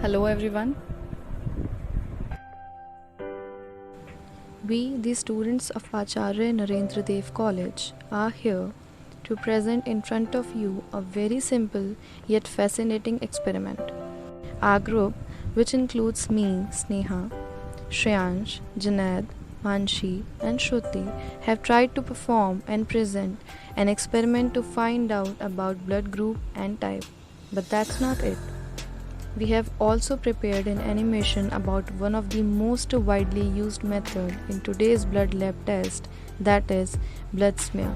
Hello everyone. We, the students of Acharya Narendra College, are here to present in front of you a very simple yet fascinating experiment. Our group, which includes me, Sneha, Shreyansh, Junaid, Manshi, and Shruti, have tried to perform and present an experiment to find out about blood group and type. But that's not it. We have also prepared an animation about one of the most widely used method in today's blood lab test, that is blood smear,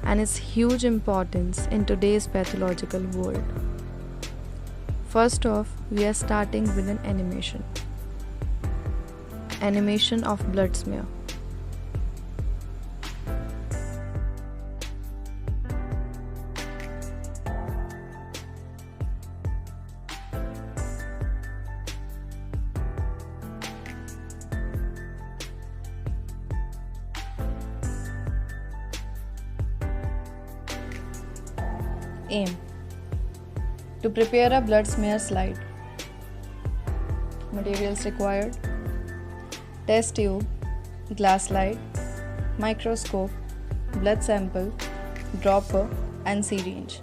and its huge importance in today's pathological world. First off, we are starting with an animation. Animation of blood smear. Aim: to prepare a blood smear slide. Materials required: test tube, glass slide, microscope, blood sample, dropper and syringe.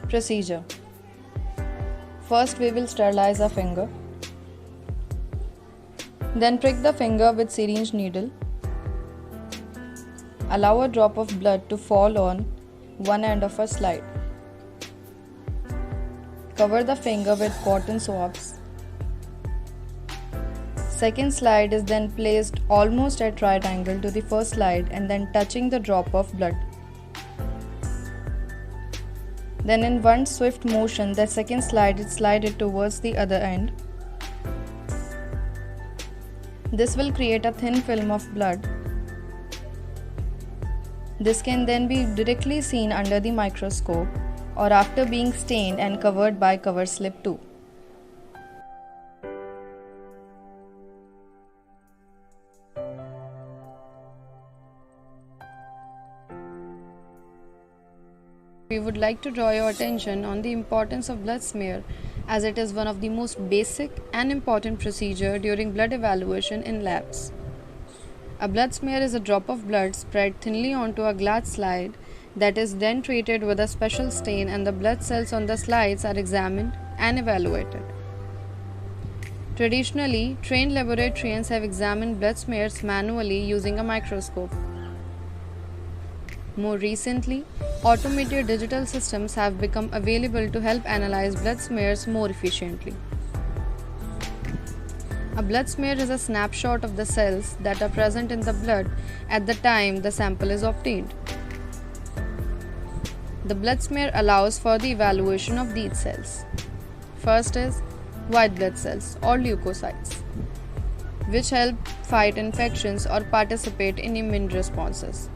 Procedure: first we will sterilize a finger. Then prick the finger with syringe needle. Allow a drop of blood to fall on one end of a slide. Cover the finger with cotton swabs. Second slide is then placed almost at right angle to the first slide and then touching the drop of blood. Then in one swift motion, the second slide is slided towards the other end. This will create a thin film of blood. This can then be directly seen under the microscope or after being stained and covered by cover slip too. We would like to draw your attention on the importance of blood smear, as it is one of the most basic and important procedure during blood evaluation in labs. A blood smear is a drop of blood spread thinly onto a glass slide that is then treated with a special stain, and the blood cells on the slides are examined and evaluated. Traditionally, trained laboratorians have examined blood smears manually using a microscope. More recently, automated digital systems have become available to help analyze blood smears more efficiently. A blood smear is a snapshot of the cells that are present in the blood at the time the sample is obtained. The blood smear allows for the evaluation of these cells. First is white blood cells or leukocytes, which help fight infections or participate in immune responses.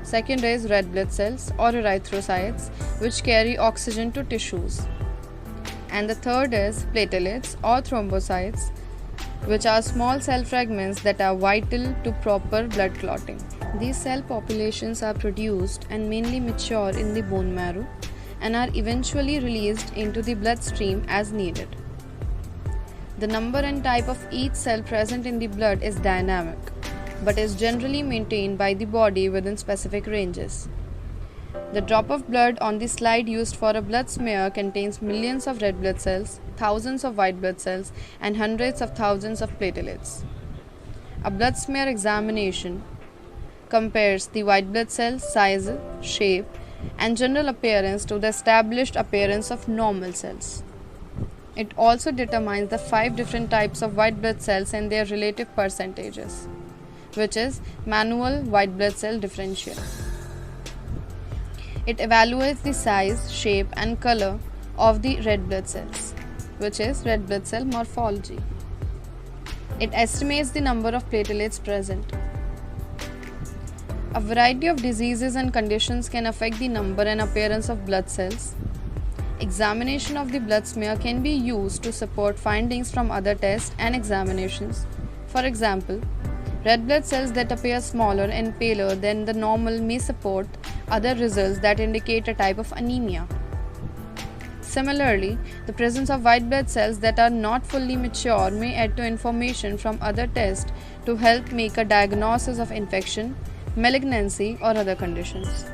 Second is red blood cells or erythrocytes, which carry oxygen to tissues. And the third is platelets or thrombocytes, which are small cell fragments that are vital to proper blood clotting. These cell populations are produced and mainly mature in the bone marrow and are eventually released into the bloodstream as needed. The number and type of each cell present in the blood is dynamic, but is generally maintained by the body within specific ranges. The drop of blood on the slide used for a blood smear contains millions of red blood cells, thousands of white blood cells, and hundreds of thousands of platelets. A blood smear examination compares the white blood cell size, shape, and general appearance to the established appearance of normal cells. It also determines the 5 different types of white blood cells and their relative percentages, which is manual white blood cell differential. It evaluates the size, shape and color of the red blood cells, which is red blood cell morphology. It estimates the number of platelets present. A variety of diseases and conditions can affect the number and appearance of blood cells. Examination of the blood smear can be used to support findings from other tests and examinations. For example, Red blood cells that appear smaller and paler than the normal may support other results that indicate a type of anemia. Similarly, the presence of white blood cells that are not fully mature may add to information from other tests to help make a diagnosis of infection, malignancy, or other conditions.